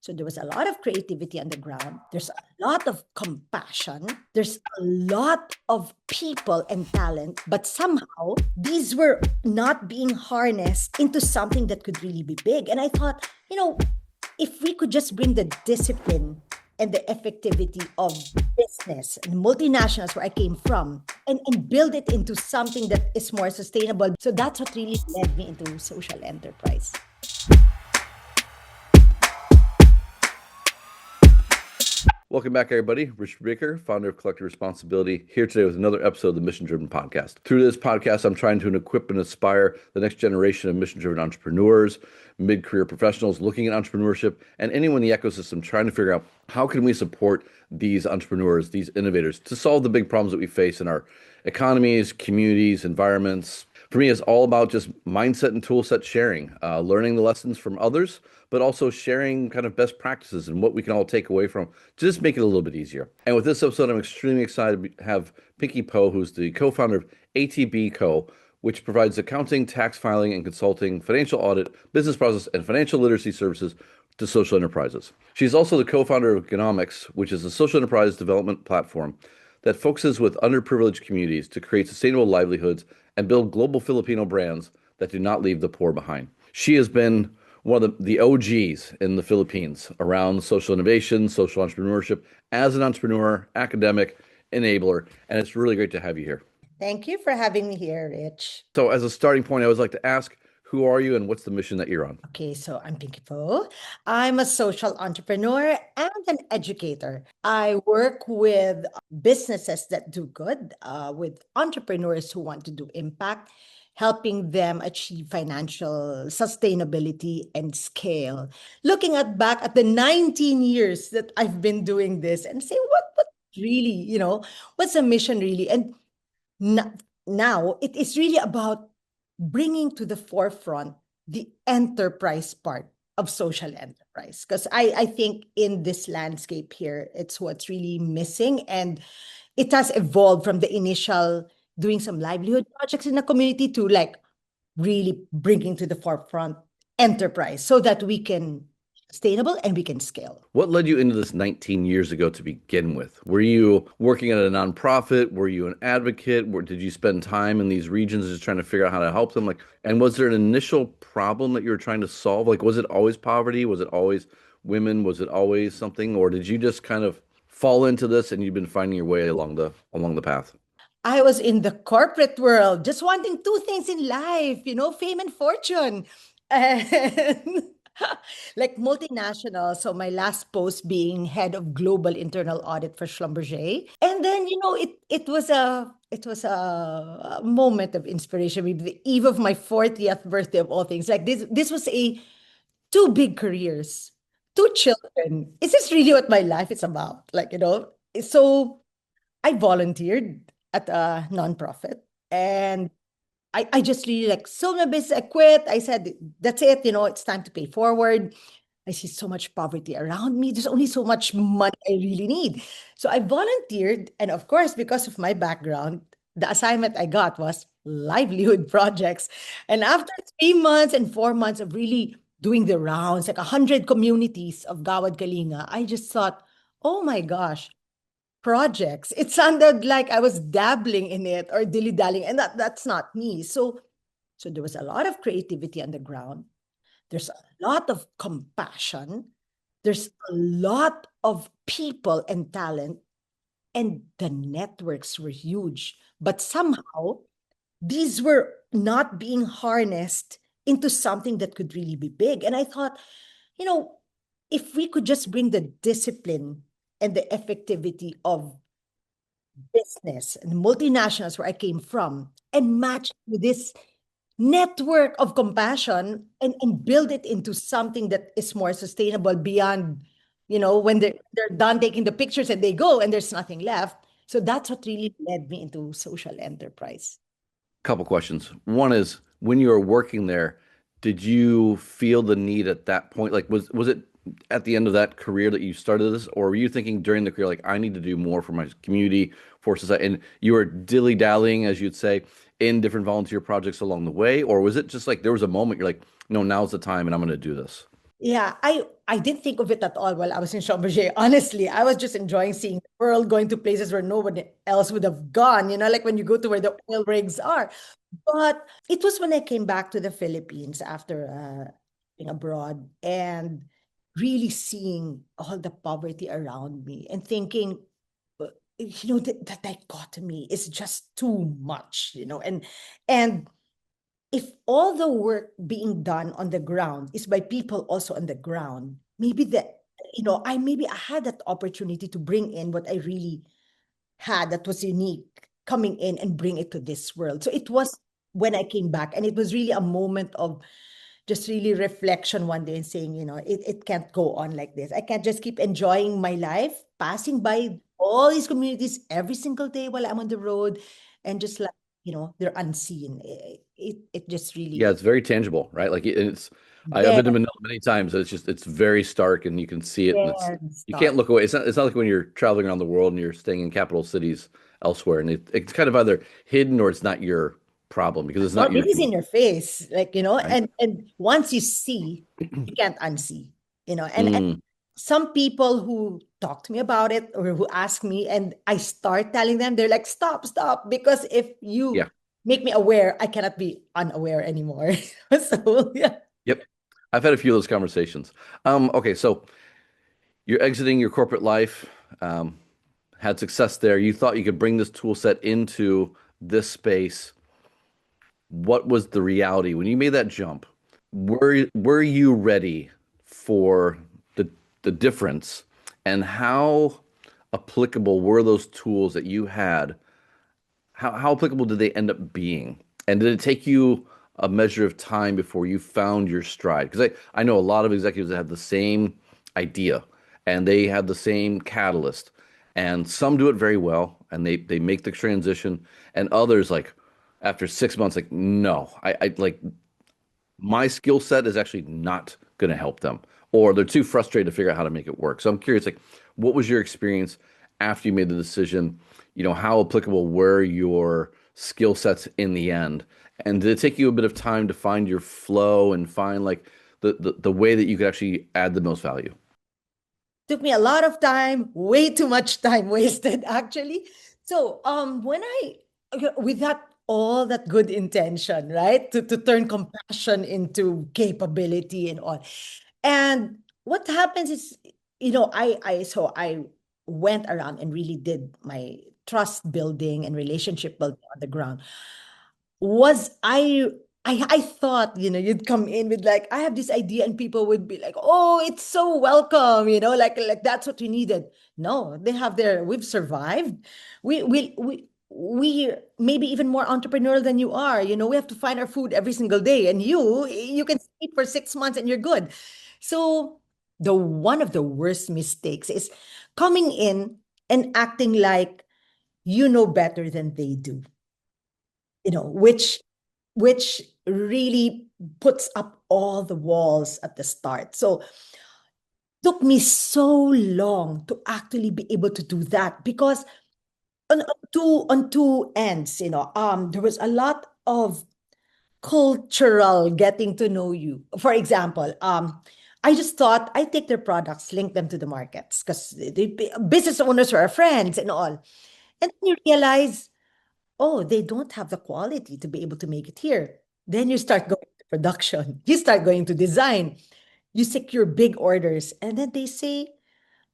So there was a lot of creativity on the ground. There's a lot of compassion. There's a lot of people and talent, but somehow these were not being harnessed into something that could really be big. And I thought, if we could just bring the discipline and the effectivity of business and multinationals where I came from and build it into something that is more sustainable. So that's what really led me into social enterprise. Welcome back, everybody. Rich Brubaker, founder of Collective Responsibility, here today with another episode of the Mission Driven Podcast. Through this podcast, I'm trying to equip and inspire the next generation of mission-driven entrepreneurs, mid-career professionals looking at entrepreneurship, and anyone in the ecosystem trying to figure out how can we support these entrepreneurs, these innovators, to solve the big problems that we face in our economies, communities, environments. For me, it's all about just mindset and tool set sharing, learning the lessons from others, but also sharing kind of best practices and what we can all take away from to just make it a little bit easier. And with this episode, I'm extremely excited to have Pinky Poe, who's the co-founder of ATB Co., which provides accounting, tax filing, and consulting, financial audit, business process, and financial literacy services to social enterprises. She's also the co-founder of Genomics, which is a social enterprise development platform that focuses with underprivileged communities to create sustainable livelihoods and build global Filipino brands that do not leave the poor behind. She has been one of the OGs in the Philippines around social innovation, social entrepreneurship, as an entrepreneur, academic, enabler, and it's really great to have you here. Thank you for having me here, Rich. So as a starting point, I always like to ask, who are you and what's the mission that you're on? Okay, so I'm Pinky Poe. I'm a social entrepreneur and an educator. I work with businesses that do good, with entrepreneurs who want to do impact, helping them achieve financial sustainability and scale. Looking back at the 19 years that I've been doing this and say, what really, what's the mission really? And now it is really about bringing to the forefront the enterprise part of social enterprise. Because I think in this landscape here, it's what's really missing. And it has evolved from the initial doing some livelihood projects in the community to like really bringing to the forefront enterprise so that we can sustainable and we can scale. What led you into this 19 years ago to begin with? Were you working at a nonprofit? Were you an advocate? Did you spend time in these regions just trying to figure out how to help them? And was there an initial problem that you were trying to solve? Was it always poverty? Was it always women? Was it always something? Or did you just kind of fall into this and you've been finding your way along the path? I was in the corporate world, just wanting two things in life, fame and fortune. And like multinational. So my last post being head of global internal audit for Schlumberger. And then, it was a moment of inspiration, maybe the eve of my 40th birthday of all things. Like this was two big careers, two children. Is this really what my life is about? So I volunteered at a nonprofit and I just really sold my business. I quit. I said, that's it. It's time to pay forward. I see so much poverty around me. There's only so much money I really need. So I volunteered. And of course, because of my background, the assignment I got was livelihood projects. And after 3 months and 4 months of really doing the rounds, like 100 communities of Gawad Kalinga, I just thought, oh my gosh, projects. It sounded like I was dabbling in it or dilly-dallying, and that's not me. So there was a lot of creativity on the ground. There's a lot of compassion. There's a lot of people and talent, and the networks were huge. But somehow, these were not being harnessed into something that could really be big. And I thought, if we could just bring the discipline and the effectivity of business and multinationals where I came from and match with this network of compassion and build it into something that is more sustainable beyond, when they're done taking the pictures and they go and there's nothing left. So that's what really led me into social enterprise. Couple questions. One is, when you were working there, did you feel the need at that point? Was it at the end of that career that you started this, or were you thinking during the career, I need to do more for my community, for society, and you were dilly-dallying, as you'd say, in different volunteer projects along the way? Or was it just there was a moment you're like, no, now's the time and I'm going to do this? Yeah, I didn't think of it at all while I was in Schlumberger. Honestly, I was just enjoying seeing the world, going to places where nobody else would have gone, like when you go to where the oil rigs are. But it was when I came back to the Philippines after being abroad and really seeing all the poverty around me and thinking, that dichotomy is just too much, and if all the work being done on the ground is by people also on the ground, maybe I had that opportunity to bring in what I really had that was unique coming in and bring it to this world. So it was when I came back, and it was really a moment of just really reflection one day and saying, it can't go on like this. I can't just keep enjoying my life, passing by all these communities every single day while I'm on the road, and just like, they're unseen. It just Yeah, really, it's very tangible, right? Like it's I've very, been to Manila many times. It's very stark and you can see it and it's very you can't stark. look away. It's not like when you're traveling around the world and you're staying in capital cities elsewhere and it's kind of either hidden or it's not your problem because it's No, not your it is in community, your face, like, right? and once you see, you can't unsee, and Mm, some people who talk to me about it or who ask me and I start telling them, they're like, stop, stop, because if you yeah. make me aware, I cannot be unaware anymore. So yeah. Yep. I've had a few of those conversations. Okay, so you're exiting your corporate life, um, had success there. You thought you could bring this tool set into this space. What was the reality when you made that jump? Were you ready for the the difference, and how applicable were those tools that you had? How applicable did they end up being? And did it take you a measure of time before you found your stride? Because I know a lot of executives that have the same idea and they have the same catalyst. And some do it very well and they make the transition. And others like after 6 months, like, no, I like my skill set is actually not going to help them, or they're too frustrated to figure out how to make it work. So I'm curious, like, what was your experience after you made the decision? How applicable were your skill sets in the end? And did it take you a bit of time to find your flow and find like the way that you could actually add the most value? Took me a lot of time, way too much time wasted, actually. So, when with that, all that good intention, right? To turn compassion into capability and all. And what happens is, I went around and really did my trust building and relationship building on the ground. Was I thought, you'd come in with like, I have this idea, and people would be like, oh, it's so welcome, like that's what we needed. No, they have we've survived. We maybe even more entrepreneurial than you are. We have to find our food every single day, and you can sleep for 6 months and you're good. So the one of the worst mistakes is coming in and acting like you know better than they do, which really puts up all the walls at the start. So took me so long to actually be able to do that because on two ends, there was a lot of cultural getting to know you. For example, I just thought I take their products, link them to the markets because the business owners are our friends and all. And then you realize, oh, they don't have the quality to be able to make it here. Then you start going to production, you start going to design, you secure big orders, and then they say,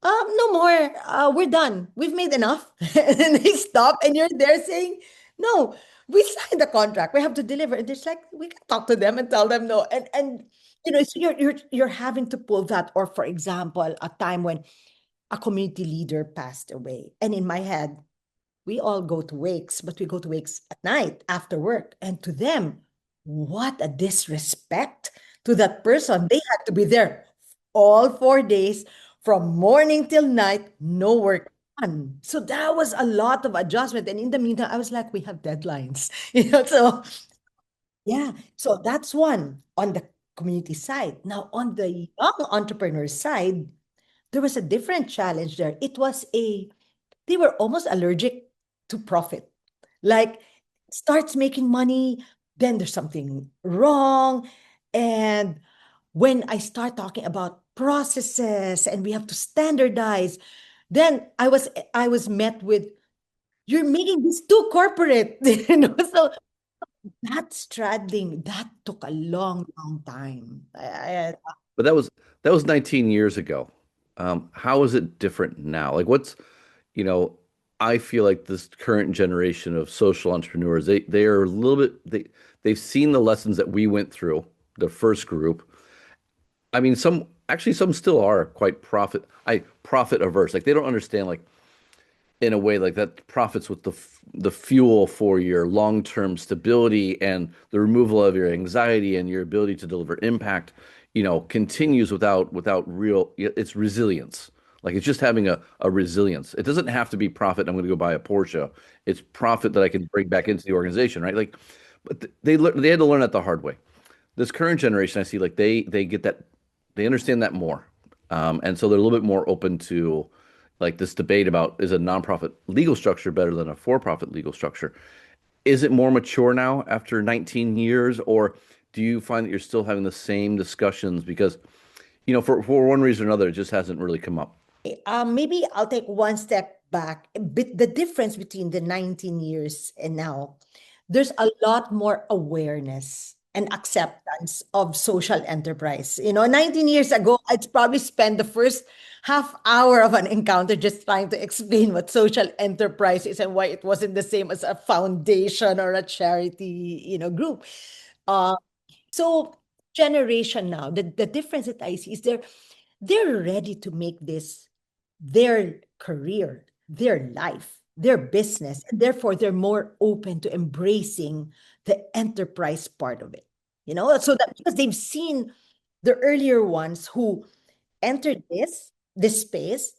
no more, we're done. We've made enough. And then they stop, and you're there saying, no, we signed the contract. We have to deliver. And it's like, we can talk to them and tell them no. And so you're having to pull that. Or for example, a time when a community leader passed away. And in my head, we all go to wakes, but we go to wakes at night after work. And to them, what a disrespect to that person. They had to be there all 4 days from morning till night, no work done. So that was a lot of adjustment. And in the meantime, I was like, we have deadlines. So yeah. So that's one on the community side. Now, on the young entrepreneur side, there was a different challenge there. They were almost allergic to profit. Like, starts making money, then there's something wrong. And when I start talking about processes and we have to standardize, then I was met with, you're making this too corporate. So that straddling, that took a long, long time. But that was 19 years ago. How is it different now? Like what's, you know, I feel like this current generation of social entrepreneurs, they are a little bit they've seen the lessons that we went through, the first group. I mean, some still are quite profit averse. Like they don't understand like in a way like that profits with the fuel for your long-term stability and the removal of your anxiety and your ability to deliver impact, continues without real it's resilience. Like it's just having a resilience. It doesn't have to be profit. I'm going to go buy a Porsche. It's profit that I can bring back into the organization, right? Like, but they had to learn that the hard way. This current generation, I see like they get that, they understand that more, and so they're a little bit more open to like this debate about is a nonprofit legal structure better than a for-profit legal structure. Is it more mature now after 19 years, or do you find that you're still having the same discussions because for one reason or another it just hasn't really come up? Maybe I'll take one step back. The difference between the 19 years and now, there's a lot more awareness and acceptance of social enterprise. 19 years ago, I'd probably spend the first half hour of an encounter just trying to explain what social enterprise is and why it wasn't the same as a foundation or a charity, group. Uh, so generation now, the difference that I see is they're ready to make this their career, their life, their business, and therefore they're more open to embracing the enterprise part of it. So that because they've seen the earlier ones who entered this space,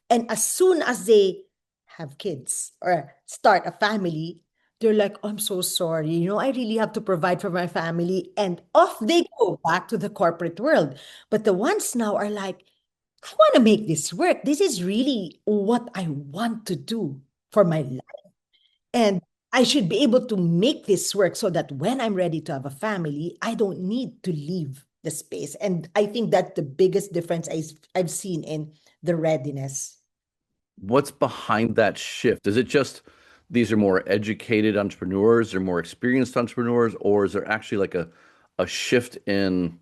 and as soon as they have kids or start a family, they're like, I'm so sorry, I really have to provide for my family, and off they go back to the corporate world. But the ones now are like, I want to make this work. This is really what I want to do for my life. And I should be able to make this work so that when I'm ready to have a family, I don't need to leave the space. And I think that's the biggest difference I've seen in the readiness. What's behind that shift? Is it just these are more educated entrepreneurs, they're more experienced entrepreneurs, or is there actually like a shift in,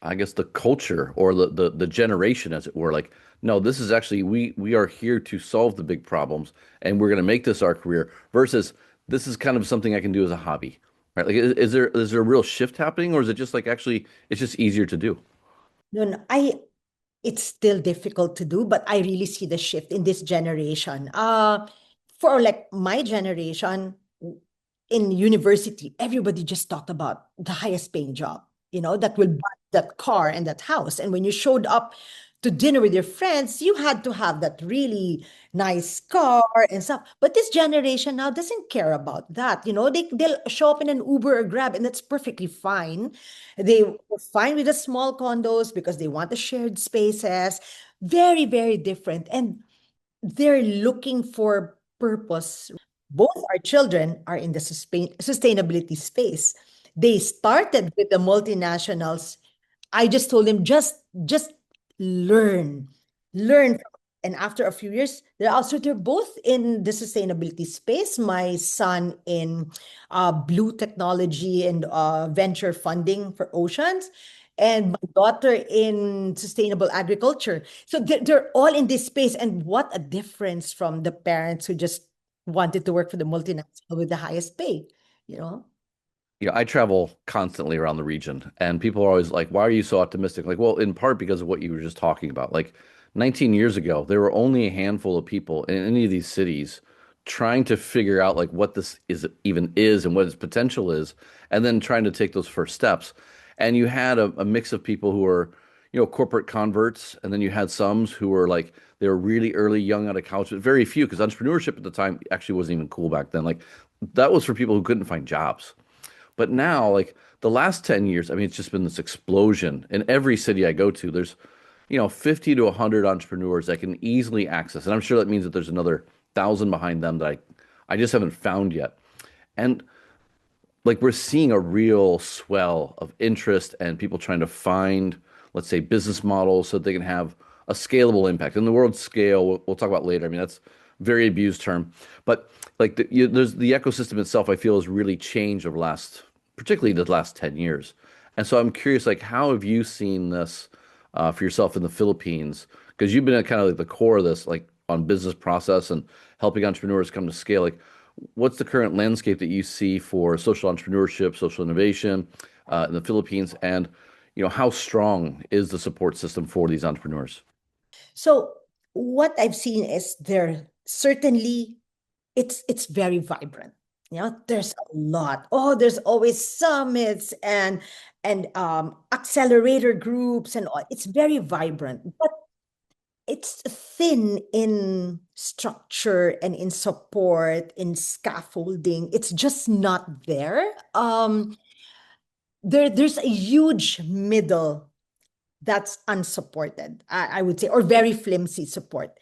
I guess, the culture or the generation, as it were? Like, no, this is actually we are here to solve the big problems, and we're going to make this our career. Versus this is kind of something I can do as a hobby, right? Like, is there a real shift happening, or is it just like actually it's just easier to do? No, no, it's still difficult to do, but I really see the shift in this generation. For like my generation in university, everybody just talked about the highest paying job, that will buy that car and that house. And when you showed up to dinner with your friends, you had to have that really nice car and stuff. But this generation now doesn't care about that. They'll show up in an Uber or Grab, and that's perfectly fine. They're fine with the small condos because they want the shared spaces. Very, very different. And they're looking for purpose. Both our children are in the sustainability space. They started with the multinationals. I just told them, just learn, learn. And after a few years, they're both in the sustainability space. My son in blue technology and venture funding for oceans, and my daughter in sustainable agriculture. So they're all in this space. And what a difference from the parents who just wanted to work for the multinational with the highest pay, you know? I travel constantly around the region, and people are always like, "Why are you so optimistic?" Like, well, in part because of what you were just talking about. Like 19 years ago, there were only a handful of people in any of these cities trying to figure out like what this is and what its potential is, and then trying to take those first steps. And you had a mix of people who were, corporate converts, and then you had some who were like they were really early, young out of college, but very few because entrepreneurship at the time actually wasn't even cool back then. Like that was for people who couldn't find jobs. But now, like the last 10 years, I mean, it's just been this explosion. In every city I go to, there's, 50 to 100 entrepreneurs that can easily access. And I'm sure that means that there's another 1,000 behind them that I just haven't found yet. And like we're seeing a real swell of interest and people trying to find, let's say, business models so they can have a scalable impact. And the word scale, we'll talk about later. I mean, that's a very abused term, but like there's the ecosystem itself, I feel has really changed over the last, particularly the last 10 years. And so I'm curious, like, how have you seen this for yourself in the Philippines? Because you've been at kind of like the core of this, like on business process and helping entrepreneurs come to scale. Like, what's the current landscape that you see for social entrepreneurship, social innovation in the Philippines, and how strong is the support system for these entrepreneurs? So what I've seen is there certainly it's very vibrant. There's a lot. Oh, there's always summits and accelerator groups and all. It's very vibrant, but it's thin in structure and in support, in scaffolding. It's just not there. There's a huge middle that's unsupported, I would say, or very flimsy support.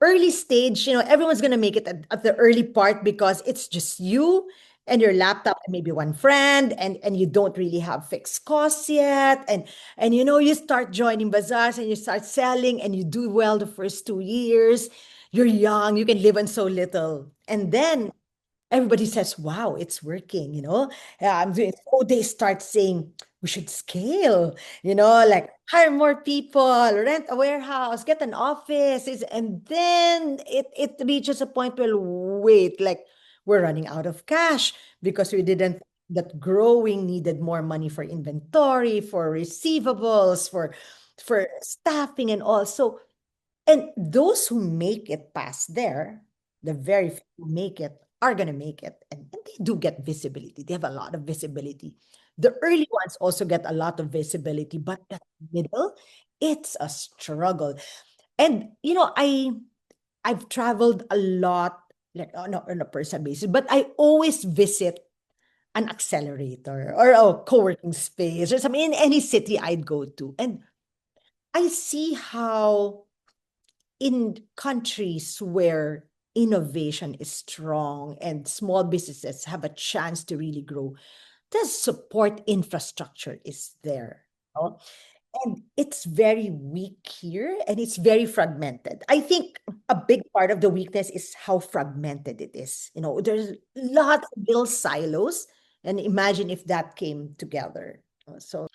Early stage, everyone's going to make it at the early part because it's just you and your laptop and maybe one friend, and you don't really have fixed costs yet. And you start joining bazaars and you start selling and you do well the first 2 years. You're young, you can live on so little. And then everybody says, wow, it's working, Yeah, I'm doing, so they start saying, we should scale, like hire more people, rent a warehouse, get an office. And then it reaches a point where, wait, like we're running out of cash because we didn't, that growing needed more money for inventory, for receivables, for staffing and all. So and those who make it past there, the very few who make it are going to make it. And they do get visibility. They have a lot of visibility. The early ones also get a lot of visibility, but the middle, it's a struggle. And, I've traveled a lot, like on a personal basis, but I always visit an accelerator or a co-working space or something in any city I'd go to. And I see how in countries where innovation is strong and small businesses have a chance to really grow, the support infrastructure is there. No? And it's very weak here and it's very fragmented. I think a big part of the weakness is how fragmented it is. There's lots of little silos. And imagine if that came together. So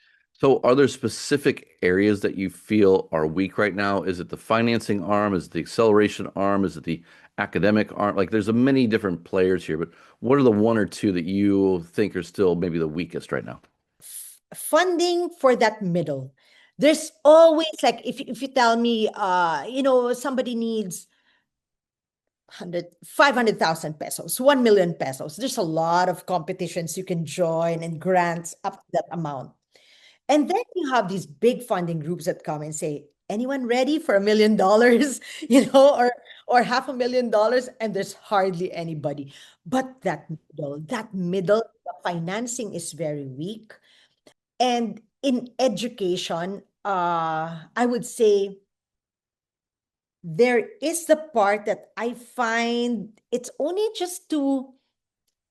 So, are there specific areas that you feel are weak right now? Is it the financing arm? Is it the acceleration arm? Is it the academic arm? Like, there's a many different players here, but what are the one or two that you think are still maybe the weakest right now? funding for that middle. There's always like if you tell me somebody needs 500,000 pesos, 1 million pesos. There's a lot of competitions you can join and grants up to that amount. And then you have these big funding groups that come and say, anyone ready for $1 million, or $500,000? And there's hardly anybody. But that middle, the financing is very weak. And in education, I would say there is the part that I find it's only just to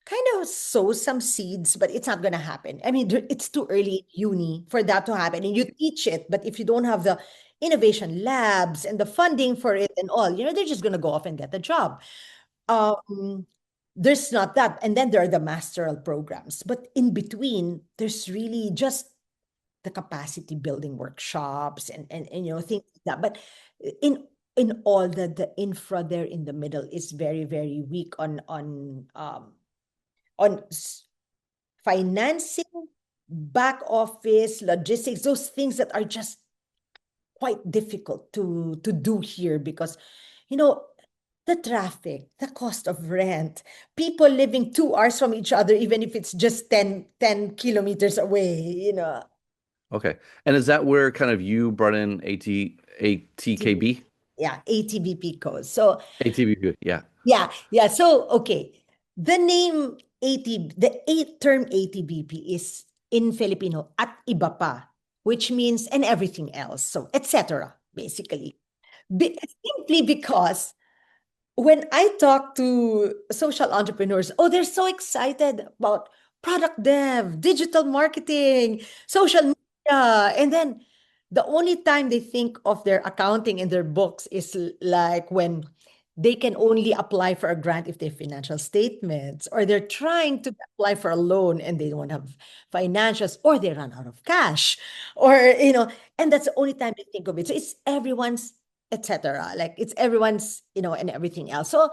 kind of sow some seeds, but it's not going to happen. I mean, it's too early in uni for that to happen. And you teach it, but if you don't have the innovation labs and the funding for it and all, they're just going to go off and get a job. Um, there's not that. And then there are the masteral programs. But in between, there's really just the capacity building workshops and things like that. But in in all the infra there in the middle is very, very weak on financing, back office, logistics, those things that are just quite difficult to do here because, you know, the traffic, the cost of rent, people living 2 hours from each other, even if it's just ten kilometers away. Okay. And is that where kind of you brought in ATKB? Yeah, ATBP codes. So ATBP, yeah. yeah, yeah. So okay, the name the eight term ATBP is in Filipino at iba pa, which means and everything else. So etc. Basically, simply because when I talk to social entrepreneurs, oh, they're so excited about. product dev, digital marketing, social media. And then the only time they think of their accounting in their books is like when they can only apply for a grant if they have financial statements, or they're trying to apply for a loan and they don't have financials, or they run out of cash, or, and that's the only time they think of it. So it's everyone's, etc. Like it's everyone's, and everything else. So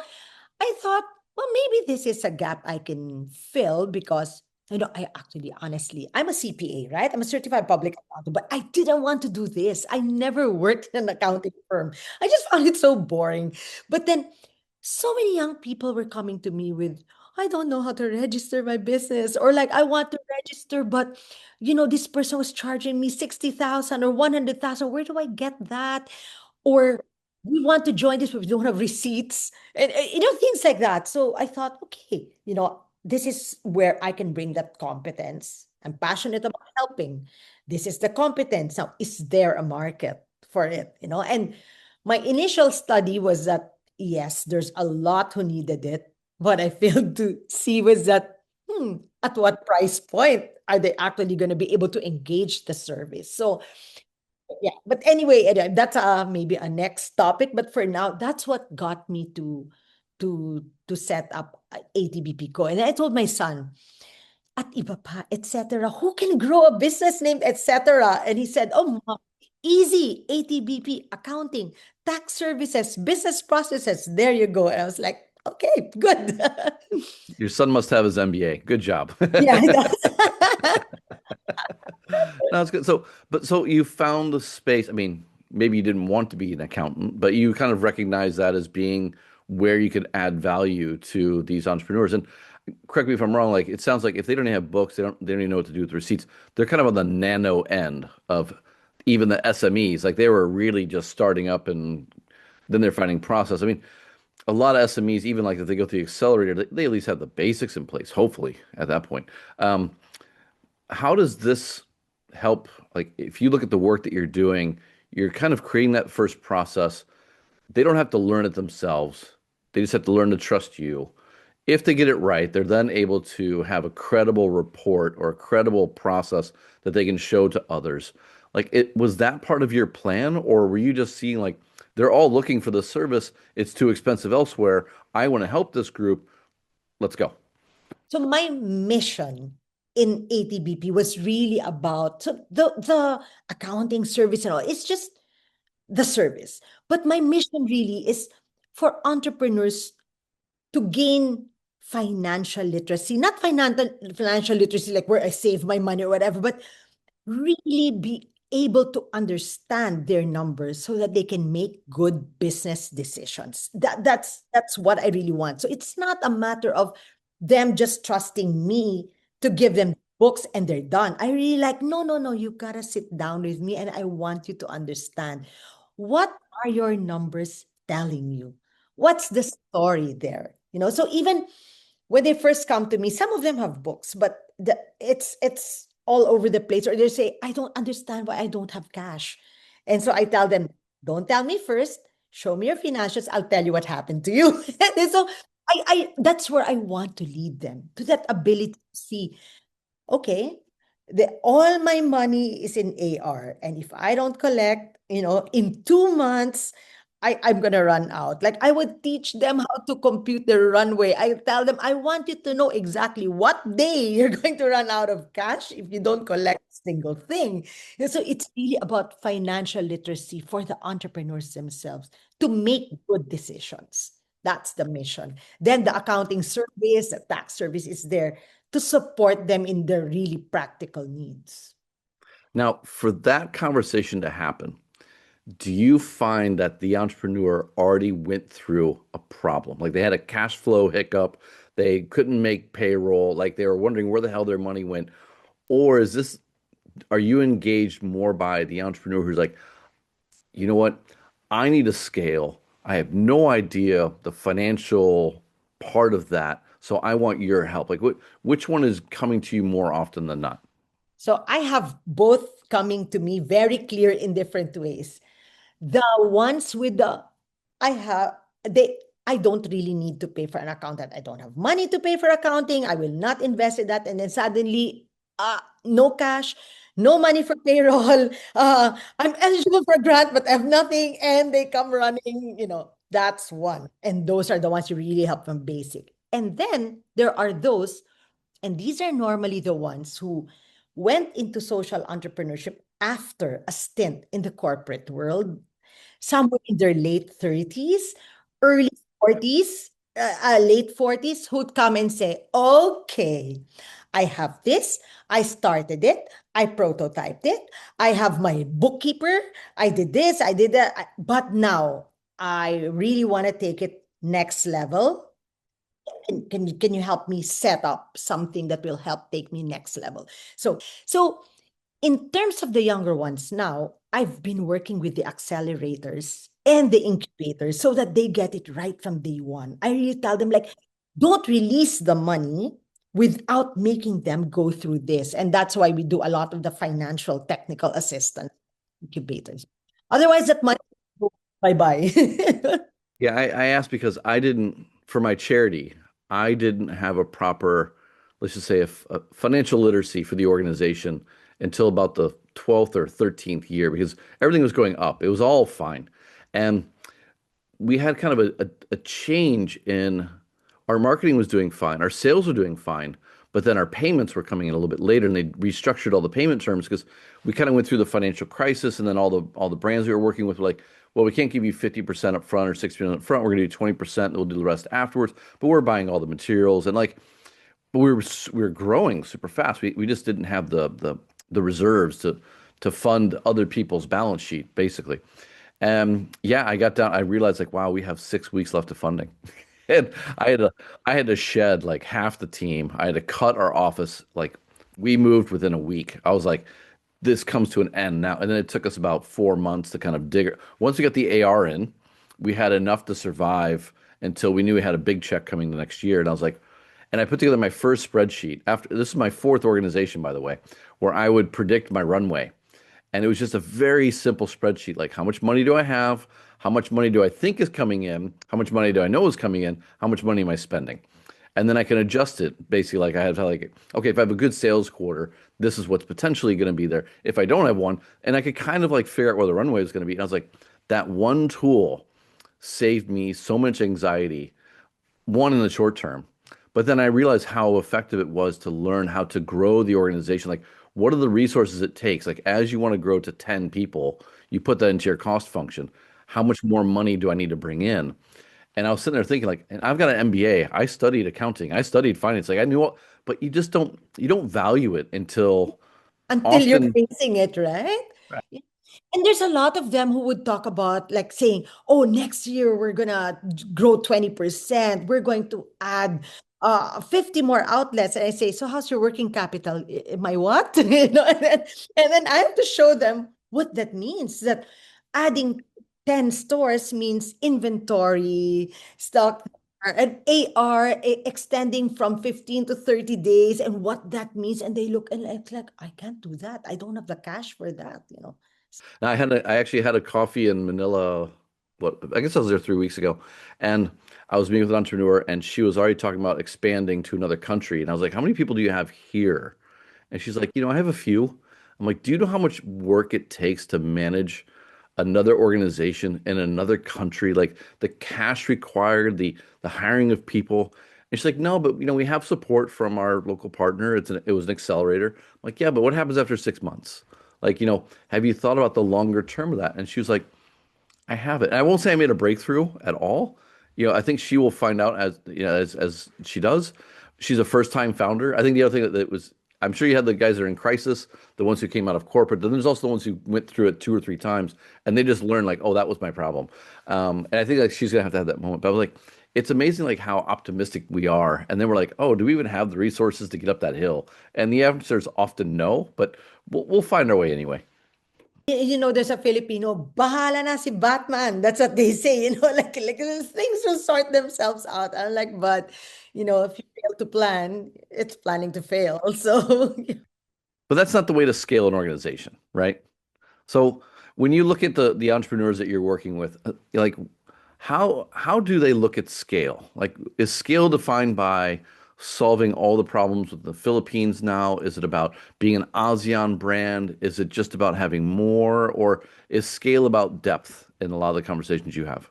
I thought, well, maybe this is a gap I can fill because, I actually, honestly, I'm a CPA, right? I'm a certified public accountant, but I didn't want to do this. I never worked in an accounting firm. I just found it so boring. But then so many young people were coming to me with, I don't know how to register my business, or like, I want to register, but, this person was charging me 60,000 or 100,000. Where do I get that? Or we want to join this, but we don't have receipts, and things like that. So I thought, okay, this is where I can bring that competence. I'm passionate about helping. This is the competence. Now, is there a market for it? And my initial study was that yes, there's a lot who needed it. What I failed to see was that, at what price point are they actually going to be able to engage the service? So yeah, but anyway, that's maybe a next topic. But for now, that's what got me to set up ATBP Co. And I told my son, at iba pa, etc. Who can grow a business name, etc.? And he said, "Oh, Mom, easy, ATBP, accounting, tax services, business processes. There you go." And I was like, "Okay, good." Your son must have his MBA. Good job. Yeah, it does. No, it's good. So you found the space. I mean, maybe you didn't want to be an accountant, but you kind of recognize that as being where you could add value to these entrepreneurs. And correct me if I'm wrong, like it sounds like if they don't have books, they don't even know what to do with receipts. They're kind of on the nano end of even the SMEs. Like they were really just starting up and then they're finding process. I mean, a lot of SMEs, even like if they go through the accelerator, they at least have the basics in place, hopefully, at that point. How does this help? Like, if you look at the work that you're doing, you're kind of creating that first process. They don't have to learn it themselves. They just have to learn to trust you. If they get it right, they're then able to have a credible report or a credible process that they can show to others. Like, it was that part of your plan, or were you just seeing like they're all looking for the service, it's too expensive elsewhere. I want to help this group. Let's go. So my mission in ATBP was really about, so the accounting service and all. It's just the service. But my mission really is for entrepreneurs to gain financial literacy, not financial literacy like where I save my money or whatever, but really be able to understand their numbers so that they can make good business decisions. That's what I really want. So it's not a matter of them just trusting me to give them books and they're done. I really like, no, no, no, you gotta sit down with me and I want you to understand, what are your numbers telling you? What's the story there? So even when they first come to me, some of them have books, but it's all over the place. Or they say, I don't understand why I don't have cash. And so I tell them, don't tell me first, show me your financials, I'll tell you what happened to you. And so I that's where I want to lead them, to that ability to see, okay, all my money is in AR. And if I don't collect, in 2 months, I'm gonna run out. Like I would teach them how to compute the runway. I tell them, I want you to know exactly what day you're going to run out of cash if you don't collect a single thing. And so it's really about financial literacy for the entrepreneurs themselves to make good decisions. That's the mission. Then the accounting service, the tax service is there to support them in their really practical needs. Now, for that conversation to happen, do you find that the entrepreneur already went through a problem? Like they had a cash flow hiccup, they couldn't make payroll, like they were wondering where the hell their money went? Or are you engaged more by the entrepreneur who's like, you know what? I need to scale. I have no idea the financial part of that. So I want your help. Like which one is coming to you more often than not? So I have both coming to me very clear in different ways. The ones with the, I have, they, I don't really need to pay for an accountant. I don't have money to pay for accounting. I will not invest in that. And then suddenly, no cash, no money for payroll. I'm eligible for a grant, but I have nothing. And they come running, that's one. And those are the ones you really help from basic. And then there are those, and these are normally the ones who went into social entrepreneurship after a stint in the corporate world, somewhere in their late 30s, early 40s, late 40s, who'd come and say, okay, I have this, I started it, I prototyped it, I have my bookkeeper, I did this, I did that, but now I really want to take it next level. Can you help me set up something that will help take me next level? So in terms of the younger ones now, I've been working with the accelerators and the incubators so that they get it right from day one. I really tell them, like, don't release the money without making them go through this. And that's why we do a lot of the financial technical assistance incubators. Otherwise, that money go bye-bye. Yeah, I asked because I didn't, for my charity, I didn't have a proper, let's just say, a financial literacy for the organization until about the 12th or 13th year because everything was going up. It was all fine. And we had kind of a change in our marketing was doing fine, our sales were doing fine, but then our payments were coming in a little bit later, and they restructured all the payment terms because we kind of went through the financial crisis, and then all the brands we were working with were like, well, we can't give you 50% up front or 60% up front. We're going to do 20%, and we'll do the rest afterwards. But we're buying all the materials, and like, but we were growing super fast. We just didn't have the reserves to fund other people's balance sheet, basically. And yeah, I got down. I realized like, wow, we have 6 weeks left of funding, and I had to shed like half the team. I had to cut our office. Like we moved within a week. I was like, this comes to an end now. And then it took us about 4 months to kind of dig. Once we got the AR in, we had enough to survive until we knew we had a big check coming the next year. And I was like, and I put together my first spreadsheet after this is my fourth organization, by the way, where I would predict my runway. And it was just a very simple spreadsheet, like how much money do I have? How much money do I think is coming in? How much money do I know is coming in? How much money am I spending? And then I can adjust it basically like I have to like, okay, if I have a good sales quarter, this is what's potentially going to be there. If I don't have one, and I could kind of like figure out where the runway is going to be. And I was like, that one tool saved me so much anxiety, one in the short term. But then I realized how effective it was to learn how to grow the organization. Like, what are the resources it takes? Like, as you want to grow to 10 people, you put that into your cost function. How much more money do I need to bring in? And I was sitting there thinking, like, and I've got an MBA. I studied accounting. I studied finance. Like, I knew all, but you don't value it until Until you're often. facing it, right? Right. Yeah. And there's a lot of them who would talk about like saying, oh, next year we're gonna grow 20%. We're going to add 50 more outlets. And I say, so how's your working capital? My what? And then I have to show them what that means. That adding 10 stores means inventory, stock and AR extending from 15 to 30 days and what that means. And they look and it's like, I can't do that. I don't have the cash for that. Now I actually had a coffee in Manila. What I guess I was there 3 weeks ago, and I was meeting with an entrepreneur, and she was already talking about expanding to another country. And I was like, "How many people do you have here?" And she's like, "I have a few." I'm like, "Do you know how much work it takes to manage another organization in another country? Like the cash required, the hiring of people." And she's like, "No, but we have support from our local partner. It was an accelerator." I'm like, "Yeah, but what happens after 6 months?" Like, have you thought about the longer term of that? And she was like, I haven't. And I won't say I made a breakthrough at all. I think she will find out as she does. She's a first time founder. I think the other thing that was, I'm sure you had the guys that are in crisis, the ones who came out of corporate. Then there's also the ones who went through it two or three times and they just learned like, oh, that was my problem. And I think like she's gonna have to have that moment. But I was like, it's amazing like how optimistic we are. And then we're like, oh, do we even have the resources to get up that hill? And the answer is often no, but we'll find our way anyway. There's a Filipino, bahala na si Batman. That's what they say, like those things will sort themselves out. I'm like, but, if you fail to plan, it's planning to fail. So, But that's not the way to scale an organization, right? So when you look at the entrepreneurs that you're working with, like How do they look at scale? Like, is scale defined by solving all the problems with the Philippines now? Is it about being an ASEAN brand? Is it just about having more, or is scale about depth in a lot of the conversations you have?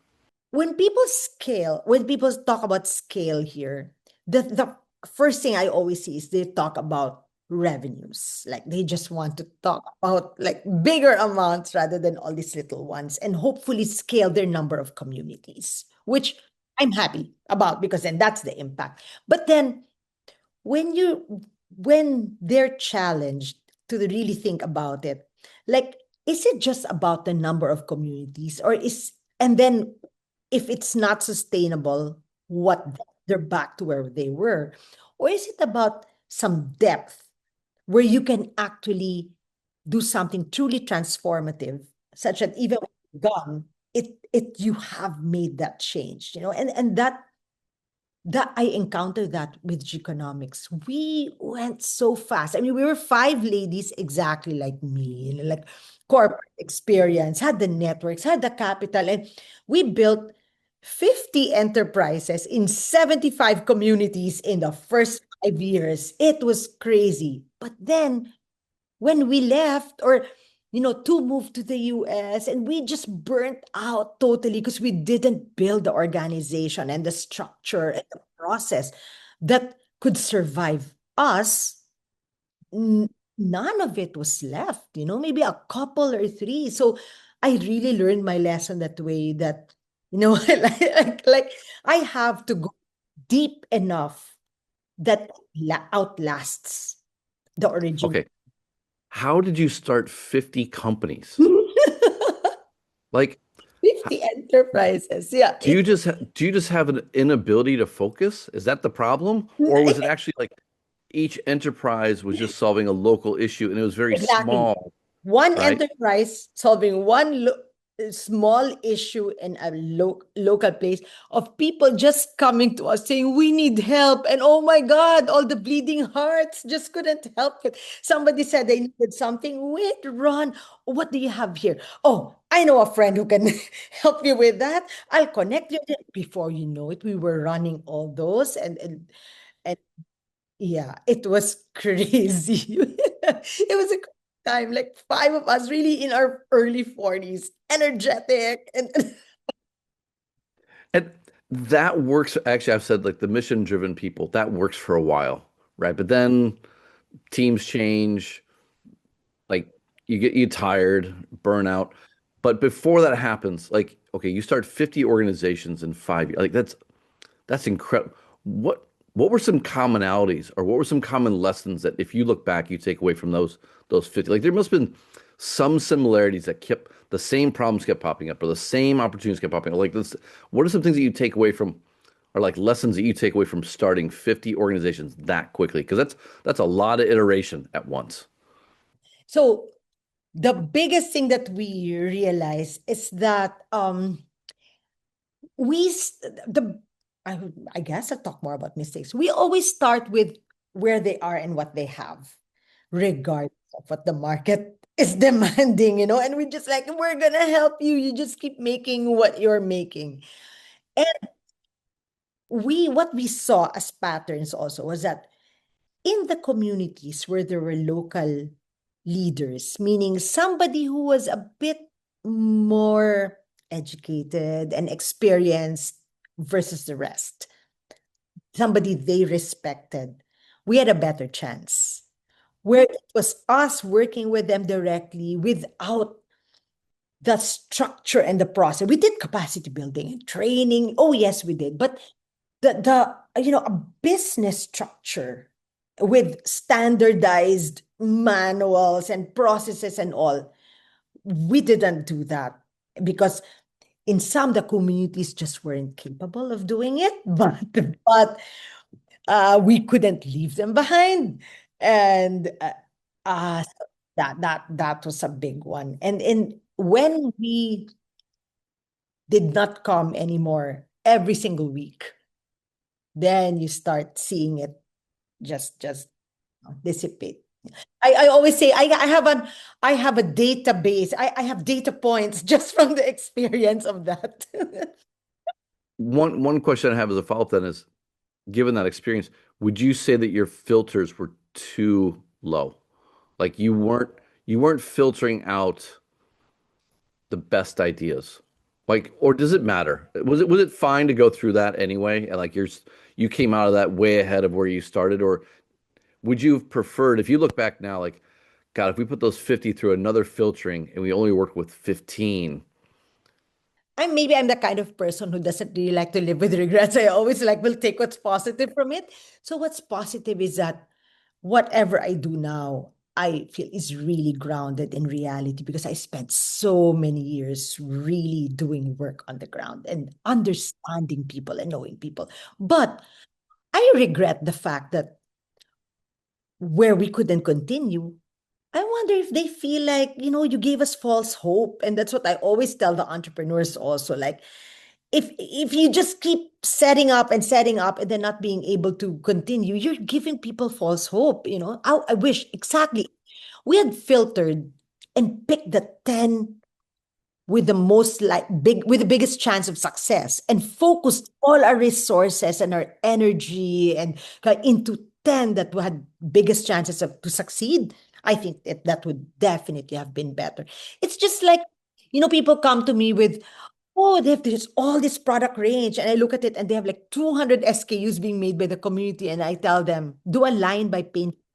When people talk about scale here, the first thing I always see is they talk about revenues. Like they just want to talk about like bigger amounts rather than all these little ones and hopefully scale their number of communities, which I'm happy about because then that's the impact. But then when you when they're challenged to really think about it, like is it just about the number of communities or is and then if it's not sustainable, what they're back to where they were? Or is it about some depth where you can actually do something truly transformative, such that even when you're gone, it you have made that change, and that I encountered that with Geekonomics. We went so fast. I mean, we were five ladies exactly like me, like corporate experience, had the networks, had the capital, and we built 50 enterprises in 75 communities in the first 5 years. It was crazy. But then when we left or to move to the US and we just burnt out totally because we didn't build the organization and the structure and the process that could survive us. None of it was left, maybe a couple or three. So I really learned my lesson that way that, like I have to go deep enough that outlasts the original. Okay, how did you start 50 companies? Like, 50 enterprises. Yeah. do you just have an inability to focus? Is that the problem? Or was it actually like each enterprise was just solving a local issue and it was very Exactly. small, One right? enterprise solving one small issue in a local place of people just coming to us saying, we need help. And oh my God, all the bleeding hearts just couldn't help it. Somebody said they needed something. Wait, Ron, what do you have here? Oh, I know a friend who can help you with that. I'll connect you. Before you know it, we were running all those and yeah, it was crazy. It was a crazy time, like five of us really in our early 40s, energetic and And that works. Actually, I've said like the mission driven people, that works for a while, right? But then teams change, like you tired, burnout. But before that happens, like, okay, you start 50 organizations in 5 years. Like that's incredible. What were some commonalities or what were some common lessons that if you look back, you take away from those 50? Like there must have been some similarities that kept the same problems kept popping up or the same opportunities kept popping up. Like this, what are some things that you take away from or like lessons that you take away from starting 50 organizations that quickly? Because that's a lot of iteration at once. so the biggest thing that we realize is that we the I, I guess I'll talk more about mistakes. We always start with where they are and what they have, regardless of what the market is demanding, and we just like, we're gonna help you. You just keep making what you're making. And what we saw as patterns also was that in the communities where there were local leaders, meaning somebody who was a bit more educated and experienced versus the rest, somebody they respected, we had a better chance. Where it was us working with them directly without the structure and the process. We did capacity building and training. Oh, yes, we did. But a business structure with standardized manuals and processes and all, we didn't do that because in some the communities just weren't capable of doing it, but we couldn't leave them behind, and so that was a big one. And when we did not come anymore every single week, then you start seeing it just dissipate. I always say I have a database. I have data points just from the experience of that. One question I have as a follow-up then is, given that experience, would you say that your filters were too low? Like you weren't filtering out the best ideas. Like, or does it matter? Was it fine to go through that anyway? And like you came out of that way ahead of where you started, or would you have preferred, if you look back now, like, God, if we put those 50 through another filtering and we only worked with 15. I'm the kind of person who doesn't really like to live with regrets. I always like will take what's positive from it. So what's positive is that whatever I do now, I feel is really grounded in reality because I spent so many years really doing work on the ground and understanding people and knowing people. But I regret the fact that where we couldn't continue, I wonder if they feel like, you gave us false hope. And that's what I always tell the entrepreneurs also. Like, if you just keep setting up and then not being able to continue, you're giving people false hope. I wish exactly we had filtered and picked the 10 with the most like big with the biggest chance of success and focused all our resources and our energy and into 10 that had biggest chances of to succeed. I think that would definitely have been better. It's just like, people come to me with, oh, they have this all this product range, and I look at it and they have like 200 SKUs being made by the community, and I tell them, do a line by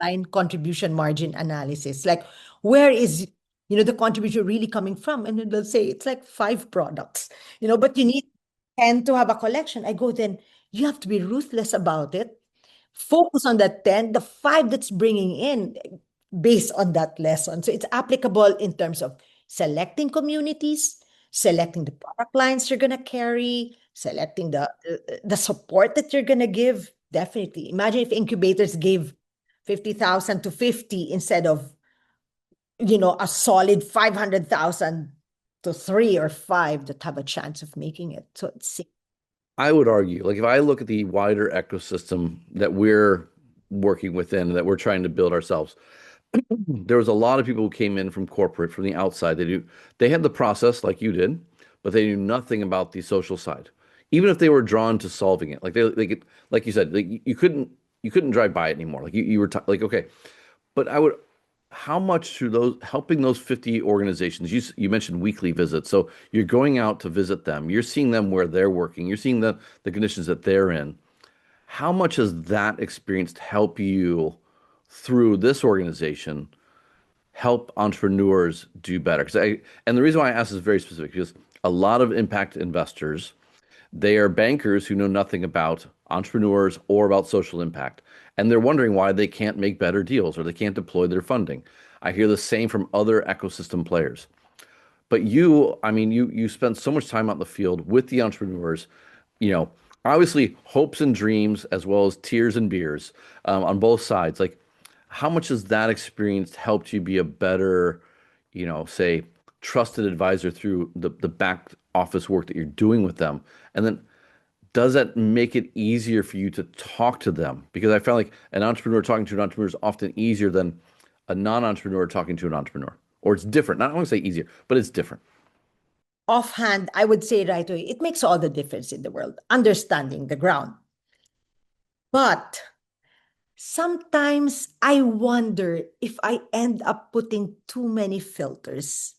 line contribution margin analysis. Like, where is the contribution really coming from? And then they'll say it's like 5 products, but you need 10 to have a collection. I go, then you have to be ruthless about it. Focus on that 10, the 5 that's bringing in based on that lesson. So it's applicable in terms of selecting communities, selecting the product lines you're going to carry, selecting the support that you're going to give. Definitely. Imagine if incubators gave 50,000 to 50 instead of, a solid 500,000 to 3 or 5 that have a chance of making it. So it's I would argue, like if I look at the wider ecosystem that we're working within, that we're trying to build ourselves, there was a lot of people who came in from corporate, from the outside. They had the process like you did, but they knew nothing about the social side. Even if they were drawn to solving it, like they could, like you said, like you couldn't drive by it anymore. Like you were like, okay, but I would, how much through those helping those 50 organizations, you mentioned weekly visits. So you're going out to visit them. You're seeing them where they're working. You're seeing the conditions that they're in. How much has that experience help you through this organization help entrepreneurs do better? And the reason why I ask is very specific because a lot of impact investors, they are bankers who know nothing about entrepreneurs or about social impact. And they're wondering why they can't make better deals or they can't deploy their funding. I hear the same from other ecosystem players. But I mean, you spend so much time out in the field with the entrepreneurs, you know, obviously hopes and dreams as well as tears and beers on both sides. Like, how much has that experience helped you be a better, say, trusted advisor through the back office work that you're doing with them? And then does that make it easier for you to talk to them? Because I found like an entrepreneur talking to an entrepreneur is often easier than a non-entrepreneur talking to an entrepreneur. Or it's different. Not I want to say easier, but it's different. offhand, I would say right away, it makes all the difference in the world, understanding the ground. But sometimes I wonder if I end up putting too many filters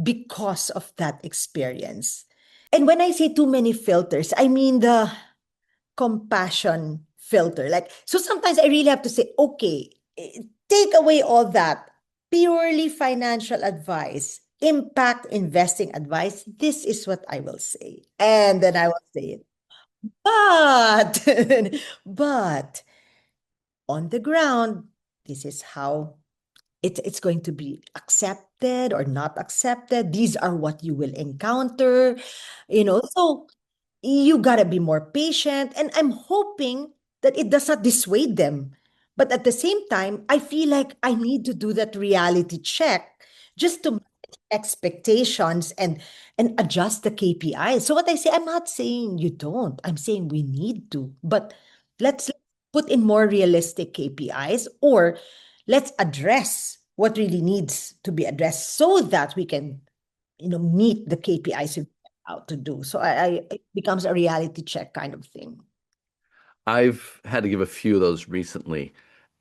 because of that experience. And when I say too many filters, I mean the compassion filter. Like, so sometimes I really have to say, okay, take away all that purely financial advice, impact investing advice. This is what I will say. And then I will say it. But, but on the ground, this is how it's going to be accepted or not accepted. These are what you will encounter, So you gotta be more patient. And I'm hoping that it does not dissuade them. But at the same time, I feel like I need to do that reality check just to manage expectations and adjust the KPI. So what I say, I'm not saying you don't. I'm saying we need to. But let's put in more realistic KPIs, or let's address what really needs to be addressed so that we can, meet the KPIs. how to do. So it becomes a reality check kind of thing. I've had to give a few of those recently,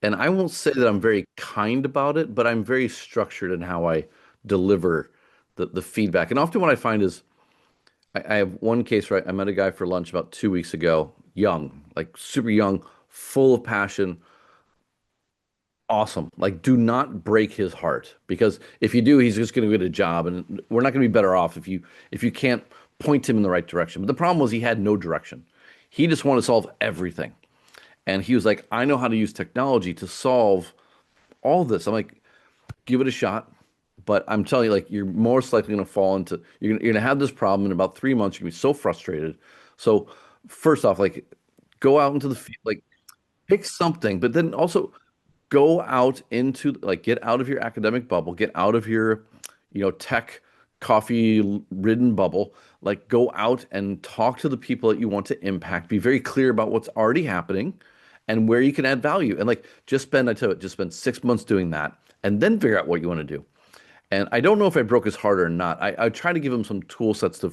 and I won't say that I'm very kind about it, but I'm very structured in how I deliver the feedback. And often what I find is I have one case where I met a guy for lunch about 2 weeks ago, young, like super young, full of passion, awesome. Like, do not break his heart because if you do, he's just going to get a job, and we're not going to be better off if you can't point him in the right direction. But the problem was he had no direction. He just wanted to solve everything. And he was like, I know how to use technology to solve all this. I'm like, give it a shot. But I'm telling you, like, you're most likely going to fall into, you're gonna have this problem in about 3 months. You're going to be so frustrated. So, first off, like, go out into the field, like, pick something, but then also go out into, like, get out of your academic bubble, get out of your, tech coffee ridden bubble. Like, go out and talk to the people that you want to impact. Be very clear about what's already happening and where you can add value. And like, I tell you, just spend 6 months doing that and then figure out what you want to do. And I don't know if I broke his heart or not. I tried to give him some tool sets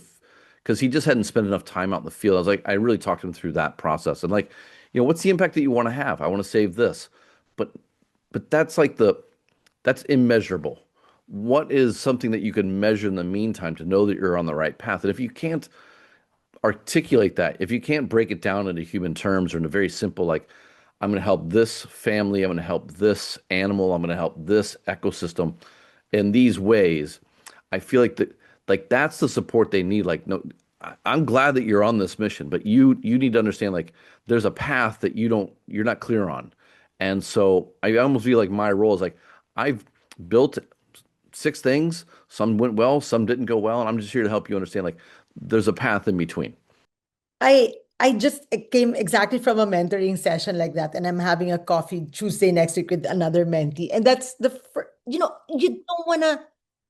because he just hadn't spent enough time out in the field. I was like, I really talked him through that process. And like, what's the impact that you want to have? I want to save this. But that's like that's immeasurable. What is something that you can measure in the meantime to know that you're on the right path? And if you can't articulate that, if you can't break it down into human terms or in a very simple, like, I'm going to help this family, I'm going to help this animal, I'm going to help this ecosystem in these ways, I feel like that's the support they need. Like, no, I'm glad that you're on this mission, but you need to understand, like, there's a path that you're not clear on. And so I almost feel like my role is like, I've built 6 things. Some went well, some didn't go well, and I'm just here to help you understand, like, there's a path in between. I just came exactly from a mentoring session like that, and I'm having a coffee Tuesday next week with another mentee, and that's you don't want to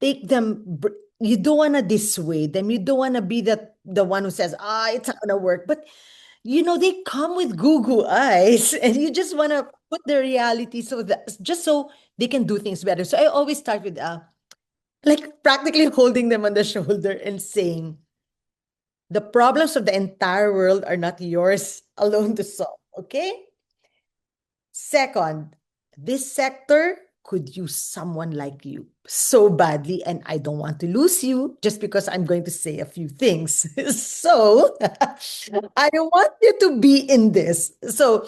take them, you don't want to dissuade them, you don't want to be the one who says, it's not gonna work, but they come with Google eyes, and you just want to put the reality so that just so they can do things better. So I always start with like practically holding them on the shoulder and saying, the problems of the entire world are not yours alone to solve. Okay. Second, this sector could use someone like you so badly, and I don't want to lose you just because I'm going to say a few things. So I want you to be in this. So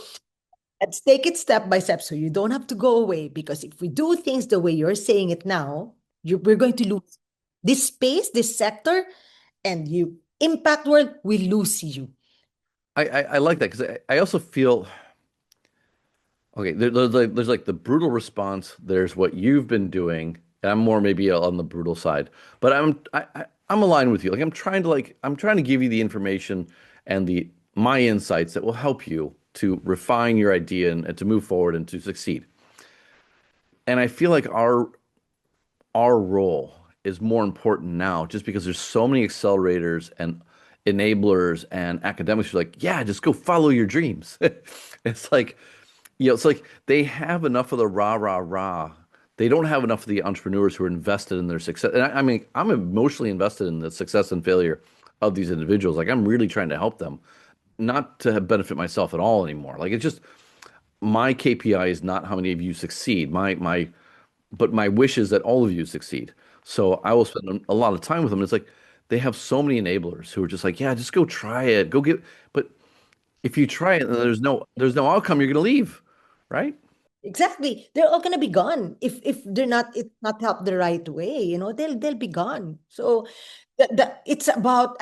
let's take it step by step so you don't have to go away. Because if we do things the way you're saying it now, we're going to lose this space, this sector, and you impact world, we lose you. I like that because I also feel okay. There's like the brutal response. There's what you've been doing, and I'm more maybe on the brutal side. But I'm aligned with you. Like, I'm trying to give you the information and the my insights that will help you to refine your idea and to move forward and to succeed. And I feel like our role is more important now just because there's so many accelerators and enablers and academics who are like, yeah, just go follow your dreams. It's like, it's like they have enough of the rah, rah, rah. They don't have enough of the entrepreneurs who are invested in their success. And I mean, I'm emotionally invested in the success and failure of these individuals. Like, I'm really trying to help them, not to benefit myself at all anymore. Like, it's just my KPI is not how many of you succeed. But my wish is that all of you succeed. So I will spend a lot of time with them. It's like they have so many enablers who are just like, yeah, just go try it, go get. But if you try it and there's no outcome, you're gonna leave, right? Exactly. They're all gonna be gone if they're not it's not helped the right way, they'll be gone. So it's about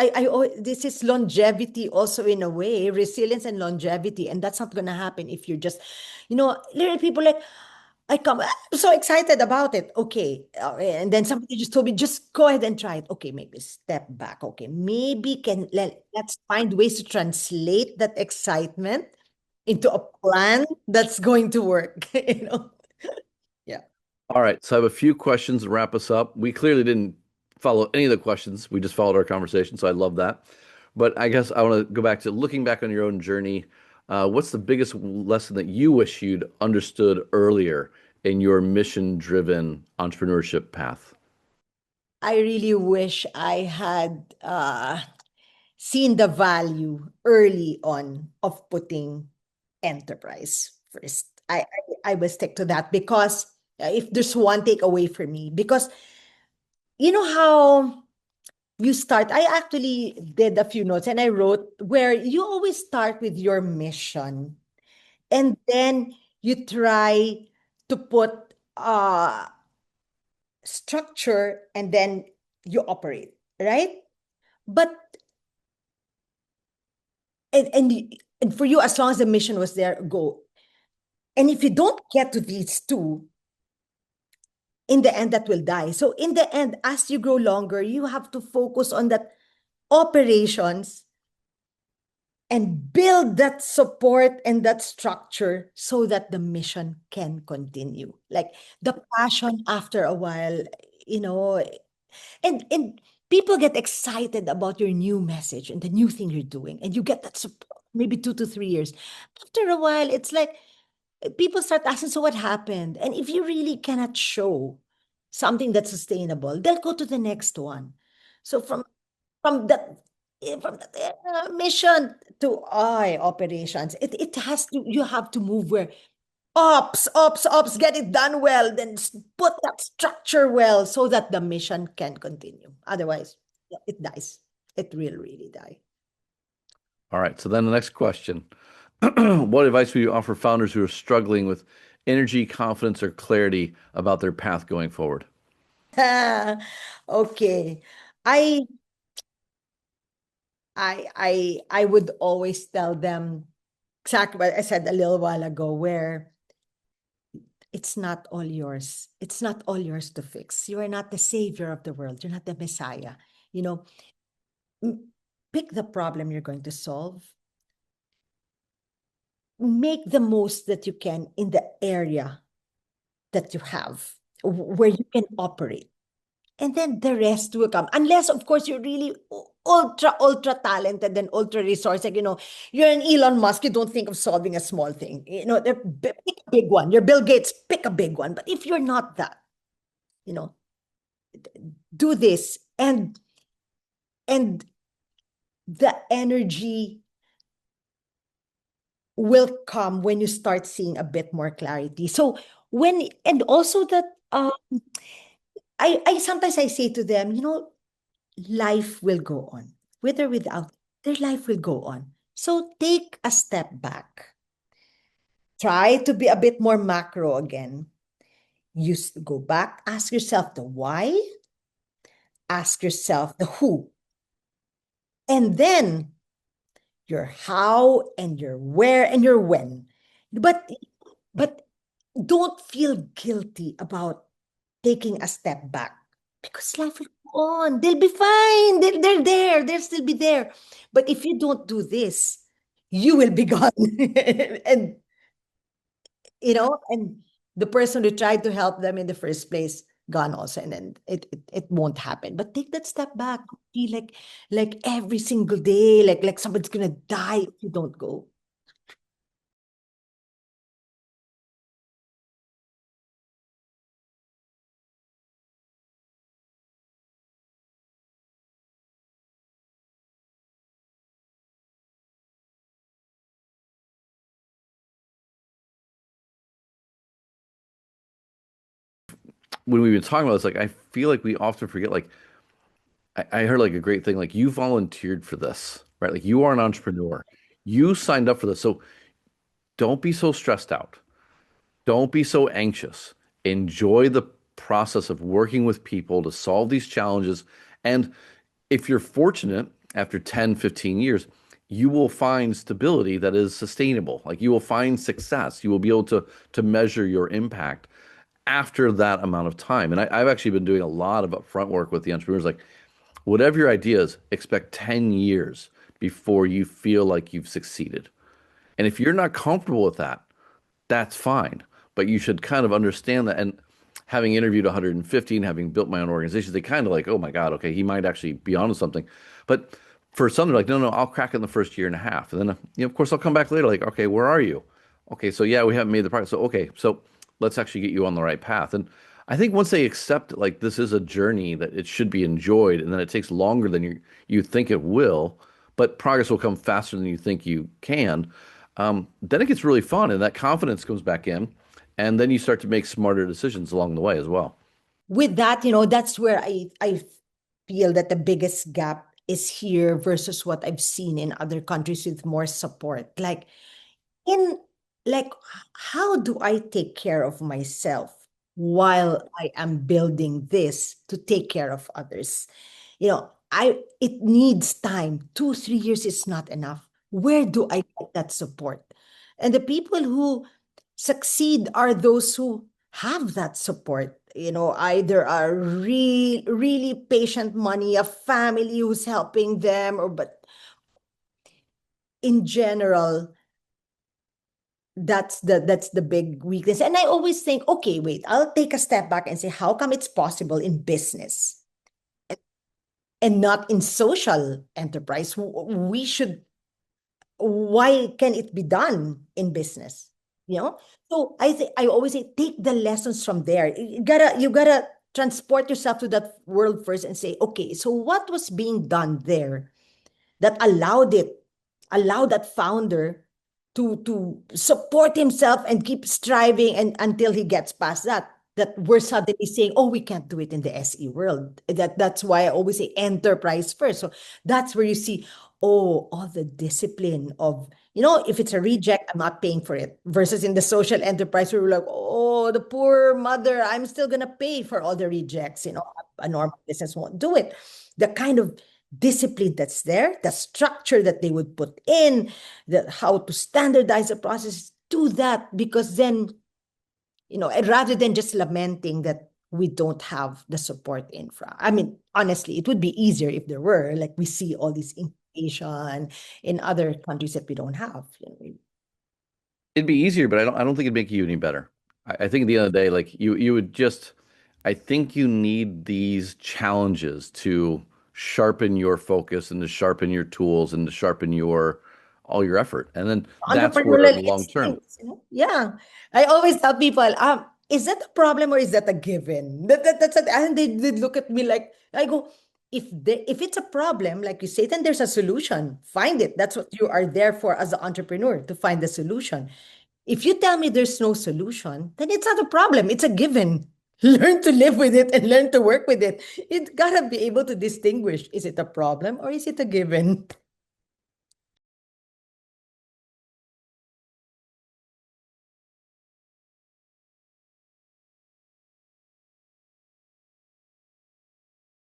this is longevity also in a way, resilience and longevity. And that's not gonna happen if you're just, there are people like, I come, I'm so excited about it. Okay. And then somebody just told me, just go ahead and try it. Okay, maybe step back. Okay, maybe let's find ways to translate that excitement into a plan that's going to work, Yeah. All right. So I have a few questions to wrap us up. We clearly didn't follow any of the questions. We just followed our conversation. So I love that. But I guess I want to go back to looking back on your own journey. What's the biggest lesson that you wish you'd understood earlier in your mission-driven entrepreneurship path? I really wish I had seen the value early on of putting enterprise first. I will stick to that because if there's one takeaway for me, because you know how you start, I actually did a few notes and I wrote where you always start with your mission and then you try to put structure and then you operate, right? But and for you, as long as the mission was there, go. And if you don't get to these two, in the end, that will die. So in the end, as you grow longer, you have to focus on that operations and build that support and that structure so that the mission can continue. Like the passion after a while, you know, and people get excited about your new message and the new thing you're doing, and you get that support maybe 2 to 3 years. After a while, it's like people start asking, so what happened? And if you really cannot show something that's sustainable, they'll go to the next one. So from that from the mission to operations, it has to, you have to move where ops, get it done well, then put that structure well so that the mission can continue. Otherwise, yeah, it dies. It will really die. All right. So then the next question. What advice would you offer founders who are struggling with energy, confidence, or clarity about their path going forward? Okay. I I would always tell them exactly what I said a little while ago, where it's not all yours. It's not all yours to fix. You are not the savior of the world. You're not the Messiah. You know, pick the problem you're going to solve. Make the most that you can in the area that you have, where you can operate. And then the rest will come. Unless, of course, you're really ultra talented and ultra resourced. Like, you're an Elon Musk, you don't think of solving a small thing. Pick a big one. You're Bill Gates, pick a big one. But if you're not that, you know, do this. And the energy will come when you start seeing a bit more clarity. So and also that I sometimes I say to them, life will go on, with or without, their life will go on. So take a step back. Try to be a bit more macro again. You go back, ask yourself the why, ask yourself the who, and then your how and your where and your when. But don't feel guilty about taking a step back, because life will go on. They'll be fine. They're there. They'll still be there. But if you don't do this, you will be gone. And and the person who tried to help them in the first place gone also, and then it won't happen. But take that step back. Feel like every single day, like somebody's gonna die if you don't go. When we've been talking about this, like I feel like we often forget, like I heard like a great thing, like you volunteered for this, right? Like you are an entrepreneur. You signed up for this. So don't be so stressed out. Don't be so anxious. Enjoy the process of working with people to solve these challenges. And if you're fortunate, after 10, 15 years, you will find stability that is sustainable. Like you will find success. You will be able to measure your impact after that amount of time. And I've actually been doing a lot of upfront work with the entrepreneurs. Like whatever your idea is, expect 10 years before you feel like you've succeeded. And if you're not comfortable with that, that's fine. But you should kind of understand that. And having interviewed 150 and having built my own organizations, they kind of like, oh my God, okay, he might actually be onto something. But for some, they're like, no, no, I'll crack it in the first year and a half. And then, of course, I'll come back later, like, okay, where are you? Okay, so yeah, we haven't made the progress. So, okay, so let's actually get you on the right path. And I think once they accept like this is a journey that it should be enjoyed, and then it takes longer than you think it will, but progress will come faster than you think you can. Then it gets really fun, and that confidence comes back in, and then you start to make smarter decisions along the way as well. With that, that's where I feel that the biggest gap is here versus what I've seen in other countries with more support. In like how do I take care of myself while I am building this to take care of others? It needs time. 2, 3 years is not enough. Where do I get that support? And the people who succeed are those who have that support. Either a really patient money, a family who's helping them, or but in general, that's the big weakness. And I always think, okay, wait, I'll take a step back and say, how come it's possible in business and not in social enterprise? We should, why can it be done in business? You know? So I always say, take the lessons from there. You gotta transport yourself to that world first and say, okay, so what was being done there that allowed that founder to support himself and keep striving and until he gets past that we're suddenly saying, oh, we can't do it in the SE world. That's why I always say enterprise first. So that's where you see, oh, all the discipline of, if it's a reject, I'm not paying for it. Versus in the social enterprise, where we're like, oh, the poor mother, I'm still gonna pay for all the rejects. A normal business won't do it. The kind of discipline that's there, the structure that they would put in, how to standardize the process, do that, because then, and rather than just lamenting that we don't have the support infra. I mean, honestly, it would be easier if there were, like we see all this incubation in other countries that we don't have. It'd be easier, but I don't think it'd make you any better. I think at the end of the day, like you would just, I think you need these challenges to sharpen your focus and to sharpen your tools and to sharpen your all your effort. And then that's where in Entrepreneurial the long term, instincts. Yeah. I always tell people, is that a problem or is that a given? And they look at me like, I go, if it's a problem, like you say, then there's a solution. Find it. That's what you are there for as an entrepreneur, to find the solution. If you tell me there's no solution, then it's not a problem. It's a given. Learn to live with it and learn to work with it. It's gotta be able to distinguish, is it a problem or is it a given?